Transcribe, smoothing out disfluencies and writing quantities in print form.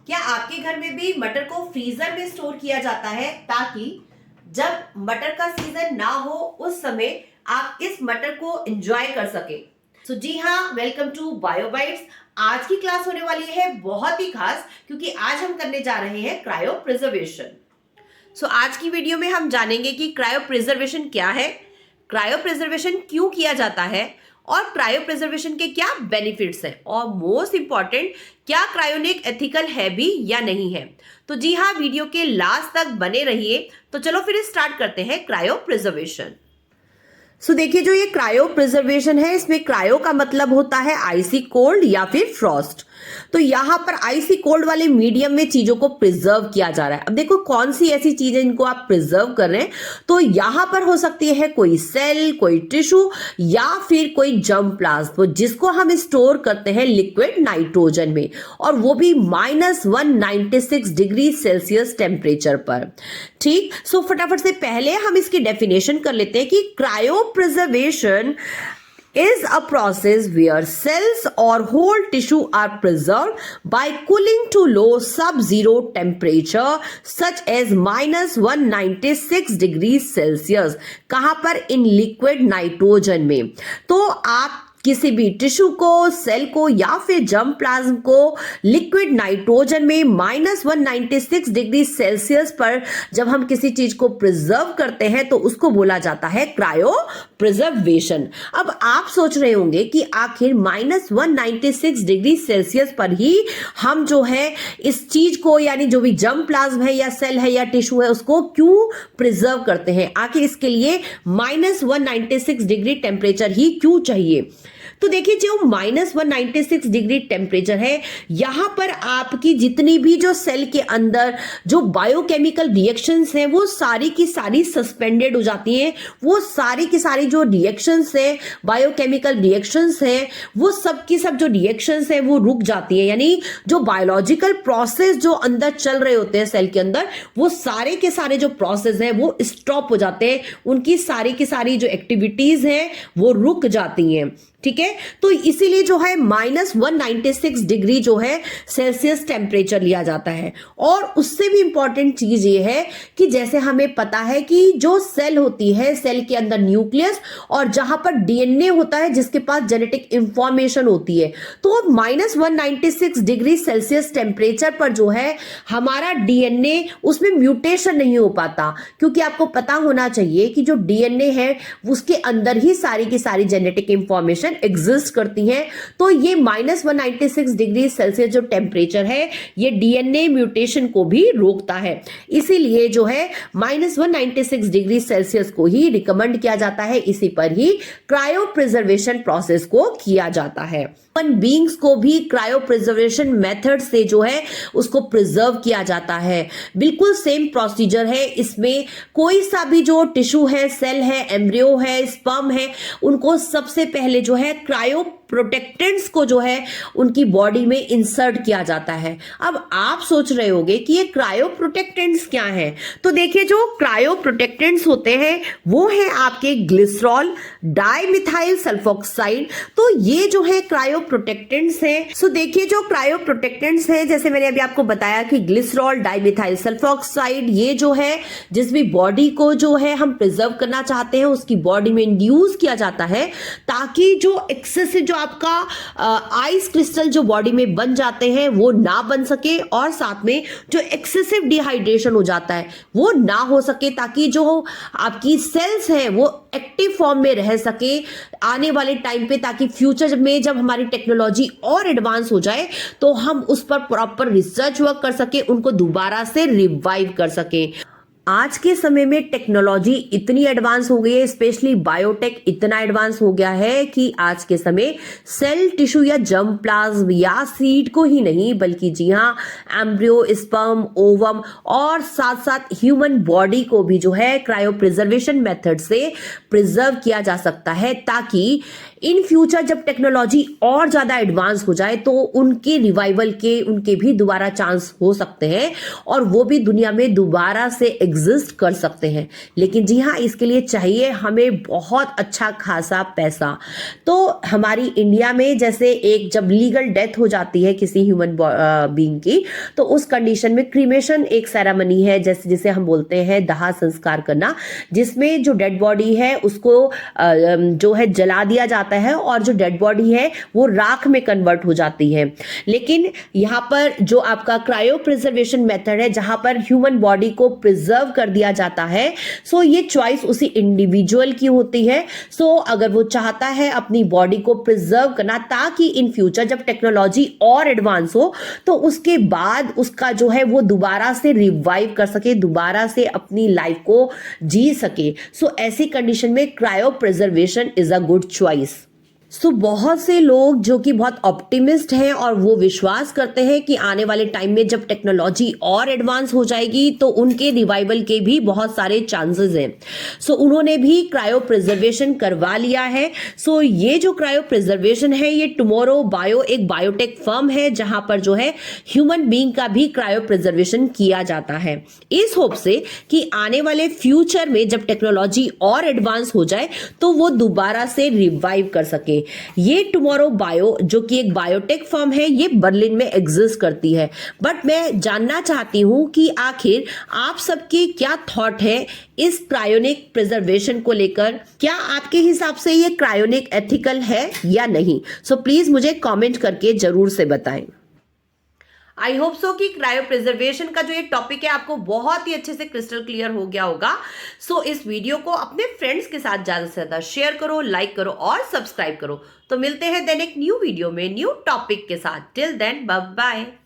क्या आपके घर में भी मटर को फ्रीजर में स्टोर किया जाता है ताकि जब मटर का सीजन ना हो उस समय आप इस मटर को एंजॉय कर सके? जी हाँ, वेलकम टू बायोबाइट्स। आज की क्लास होने वाली है बहुत ही खास, क्योंकि आज हम करने जा रहे हैं क्रायो प्रिजर्वेशन। आज की वीडियो में हम जानेंगे कि क्रायो प्रिजर्वेशन क्या है, क्रायो प्रिजर्वेशन क्यों किया जाता है और क्रायो प्रिजर्वेशन के क्या बेनिफिट्स हैं, और मोस्ट इंपॉर्टेंट, क्या क्रायोनिक एथिकल है भी या नहीं है। जी हाँ, वीडियो के लास्ट तक बने रहिए। चलो फिर स्टार्ट करते हैं क्रायो प्रिजर्वेशन। देखिए, जो ये क्रायो प्रिजर्वेशन है, इसमें क्रायो का मतलब होता है आइसी कोल्ड या फिर फ्रॉस्ट। यहाँ पर आइसी कोल्ड वाले मीडियम में चीजों को प्रिजर्व किया जा रहा है। अब देखो कौन सी ऐसी चीज है इनको आप प्रिजर्व कर रहे हैं। यहाँ पर हो सकती है कोई सेल, कोई टिश्यू या फिर कोई जर्म प्लाज्म, जिसको हम स्टोर करते हैं लिक्विड नाइट्रोजन में, और वो भी -196 डिग्री सेल्सियस टेम्परेचर पर। ठीक, फटाफट से पहले हम इसकी डेफिनेशन कर लेते हैं कि cryo preservation is a process where cells or whole tissue are preserved by cooling to low sub-zero temperature such as -196 degrees Celsius। कहां पर? इन लिक्विड नाइट्रोजन में। आप किसी भी टिश्यू को, सेल को या फिर जर्म प्लाज्म को लिक्विड नाइट्रोजन में -196 डिग्री सेल्सियस पर जब हम किसी चीज को प्रिजर्व करते हैं तो उसको बोला जाता है क्रायो प्रिजर्वेशन। अब आप सोच रहे होंगे कि आखिर -196 डिग्री सेल्सियस पर ही हम जो है इस चीज को, यानी जो भी जर्म प्लाज्म है या सेल है या टिश्यू है, उसको क्यों प्रिजर्व करते हैं? आखिर इसके लिए -196 डिग्री टेम्परेचर ही क्यों चाहिए? देखिए, जो -196 डिग्री टेम्परेचर है, यहां पर आपकी जितनी भी जो सेल के अंदर जो बायोकेमिकल रिएक्शंस हैं वो सारी की सारी सस्पेंडेड हो जाती हैं। वो सारी की सारी जो रिएक्शंस है, बायोकेमिकल रिएक्शंस हैं, वो सब की सब जो रिएक्शंस हैं वो रुक जाती है। यानी जो बायोलॉजिकल प्रोसेस जो अंदर चल रहे होते हैं सेल के अंदर, वो सारे के सारे जो प्रोसेस हैं वो स्टॉप हो जाते हैं। उनकी सारी की सारी जो एक्टिविटीज हैं वो रुक जाती हैं। ठीक है, इसीलिए जो है -196 डिग्री जो है सेल्सियस टेम्परेचर लिया जाता है। और उससे भी इंपॉर्टेंट चीज ये है कि जैसे हमें पता है कि जो सेल होती है, सेल के अंदर न्यूक्लियस और जहां पर डीएनए होता है जिसके पास जेनेटिक इंफॉर्मेशन होती है, -196 डिग्री सेल्सियस टेम्परेचर पर जो है हमारा डीएनए, उसमें म्यूटेशन नहीं हो पाता। क्योंकि आपको पता होना चाहिए कि जो डीएनए है उसके अंदर ही सारी की सारी जेनेटिक इंफॉर्मेशन एग्जिस्ट करती हैं। ये -196 डिग्री सेल्सियस जो टेम्परेचर है, ये डीएनए म्यूटेशन को भी रोकता है। इसीलिए जो है -196 डिग्री सेल्सियस को ही रिकमेंड किया जाता है। इसी पर ही क्रायो प्रिजर्वेशन प्रोसेस को किया जाता है। ह्यूमन बींग्स को भी क्रायो प्रिजर्वेशन मेथड से जो है उसको प्रिजर्व किया जाता है। बिल्कुल सेम प्रोसीजर है। इसमें कोई सा भी जो टिश्यू है, सेल है, एम्ब्रियो है, स्पर्म है, उनको सबसे पहले जो है क्रायो प्रोटेक्टेंट्स को जो है उनकी बॉडी में इंसर्ट किया जाता है। अब आप सोच रहे होंगे कि ये क्रायो प्रोटेक्टेंट्स क्या हैं? देखिए, जो क्रायो प्रोटेक्टेंट्स होते हैं वो है आपके ग्लिसरॉल डाइमिथाइल सल्फोक्साइड। ये जो है क्रायो प्रोटेक्टेंट्स हैं। देखिए, जो क्रायो प्रोटेक्टेंट्स हैं, जैसे मैंने अभी आपको बताया कि ग्लिसरॉल डाइमिथाइल सल्फोक्साइड, ये जो है जिस भी बॉडी को जो है हम प्रिजर्व करना चाहते हैं उसकी बॉडी में इंड्यूस किया जाता है, ताकि जो एक्सेसिव जो आपका आइस क्रिस्टल जो बॉडी में बन जाते हैं वो ना बन सके, और साथ में जो एक्सेसिव डिहाइड्रेशन हो जाता है वो ना हो सके, ताकि जो आपकी सेल्स हैं वो एक्टिव फॉर्म में रह सके आने वाले टाइम पे, ताकि फ्यूचर में जब हमारी टेक्नोलॉजी और एडवांस हो जाए तो हम उस पर प्रॉपर रिसर्च वर्क कर सके, उनको दोबारा से रिवाइव कर सके। आज के समय में टेक्नोलॉजी इतनी एडवांस हो गई है, स्पेशली बायोटेक इतना एडवांस हो गया है कि आज के समय सेल, टिश्यू या जर्म प्लाज्म या सीड को ही नहीं, बल्कि जी हाँ, एम्ब्रियो, स्पर्म, ओवम और साथ साथ ह्यूमन बॉडी को भी जो है क्रायो प्रिजर्वेशन मेथड से प्रिजर्व किया जा सकता है, ताकि इन फ्यूचर जब टेक्नोलॉजी और ज्यादा एडवांस हो जाए तो उनके रिवाइवल के उनके भी दोबारा चांस हो सकते हैं और वो भी दुनिया में दोबारा से एग्जिस्ट कर सकते हैं। लेकिन जी हाँ, इसके लिए चाहिए हमें बहुत अच्छा खासा पैसा। तो हमारी इंडिया में जैसे एक जब लीगल डेथ हो जाती है किसी ह्यूमन बीइंग की, तो उस कंडीशन में क्रीमेशन एक सेरेमनी है, जैसे जिसे हम बोलते हैं दाह संस्कार करना, जिसमें जो डेड बॉडी है उसको जो है जला दिया जाता है और जो डेड बॉडी है वो राख में कन्वर्ट हो जाती है। लेकिन यहाँ पर जो आपका क्रायो प्रिजर्वेशन मेथड है, जहां पर ह्यूमन बॉडी को प्रिजर्व कर दिया जाता है, सो ये चॉइस उसी इंडिविजुअल की होती है। सो अगर वो चाहता है अपनी बॉडी को प्रिजर्व करना ताकि इन फ्यूचर जब टेक्नोलॉजी और एडवांस हो तो उसके बाद उसका जो है वो दोबारा से रिवाइव कर सके, दोबारा से अपनी लाइफ को जी सके। सो ऐसी कंडीशन में cryopreservation is a good choice. So बहुत से लोग जो कि बहुत ऑप्टिमिस्ट हैं और वो विश्वास करते हैं कि आने वाले टाइम में जब टेक्नोलॉजी और एडवांस हो जाएगी तो उनके रिवाइवल के भी बहुत सारे चांसेस हैं। सो उन्होंने भी क्रायो प्रिजर्वेशन करवा लिया है। सो ये जो क्रायो प्रिजर्वेशन है ये टुमारो बायो एक बायोटेक फर्म है जहां पर जो है ह्यूमन बीइंग का भी क्रायो प्रिजर्वेशन किया जाता है, इस होप से कि आने वाले फ्यूचर में जब टेक्नोलॉजी और एडवांस हो जाए तो वो दोबारा से रिवाइव कर सके। ये टुमारो बायो जो कि एक बायोटेक फर्म है, ये बर्लिन में एग्जिस्ट करती है। बट मैं जानना चाहती हूं कि आखिर आप सबके क्या थॉट है इस क्रायोनिक प्रिजर्वेशन को लेकर। क्या आपके हिसाब से ये क्रायोनिक एथिकल है या नहीं? सो प्लीज मुझे कमेंट करके जरूर से बताएं। आई होप सो कि क्रायो प्रिजर्वेशन का जो ये टॉपिक है आपको बहुत ही अच्छे से क्रिस्टल क्लियर हो गया होगा। सो इस वीडियो को अपने फ्रेंड्स के साथ ज्यादा से ज्यादा शेयर करो, लाइक करो और सब्सक्राइब करो। तो मिलते हैं देन एक न्यू वीडियो में न्यू टॉपिक के साथ। Till then bye bye.